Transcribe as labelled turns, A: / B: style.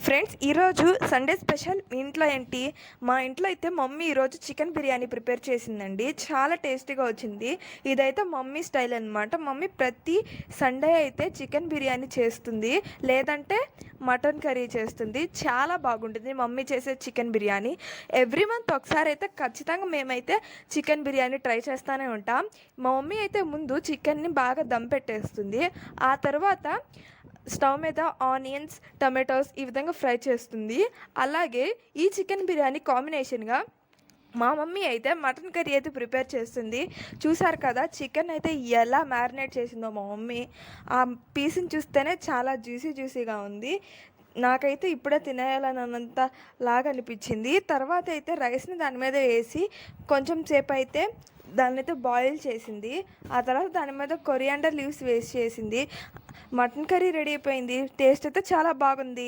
A: Friends, ఈరోజు Sunday special మీ ఇంట్లో ఏంటి? మా ఇంట్లో అయితే మమ్మీ ఈరోజు చికెన్ బిర్యానీ ప్రిపేర్ చేసిందండి. చాలా టేస్టీగా వచ్చింది. ఇదైతే మమ్మీ స్టైల్ అనమాట. మమ్మీ ప్రతి సండే అయితే చికెన్ బిర్యానీ చేస్తుంది, లేదంటే మటన్ కర్రీ చేస్తుంది. చాలా బాగుంటుంది మమ్మీ చేసే చికెన్ బిర్యానీ. ఎవ్రీ మంత్ ఒకసారి అయితే ఖచ్చితంగా మేమైతే చికెన్ బిర్యానీ ట్రై చేస్తూనే ఉంటాం. మా మమ్మీ అయితే ముందు చికెన్ని బాగా దమ్ పెట్టేస్తుంది. ఆ తర్వాత స్టవ్ మీద ఆనియన్స్, టమాటోస్ ఈ విధంగా ఫ్రై చేస్తుంది. అలాగే ఈ చికెన్ బిర్యానీ కాంబినేషన్గా మా మమ్మీ అయితే మటన్ కర్రీ అయితే ప్రిపేర్ చేస్తుంది. చూసారు కదా చికెన్ అయితే ఎలా మ్యారినేట్ చేసిందో మా మమ్మీ. ఆ పీస్ని చూస్తేనే చాలా జ్యూసీగా ఉంది. నాకైతే ఇప్పుడే తినేయాలన్నంత లాగా అనిపించింది. తర్వాత అయితే రైస్ని దాని మీద వేసి కొంచెం సేపు అయితే దాన్ని అయితే బాయిల్ చేసింది. ఆ తర్వాత దాని మీద కొరియాండర్ లీవ్స్ వేసి చేసింది. మటన్ కర్రీ రెడీ అయిపోయింది. టేస్ట్ అయితే చాలా బాగుంది.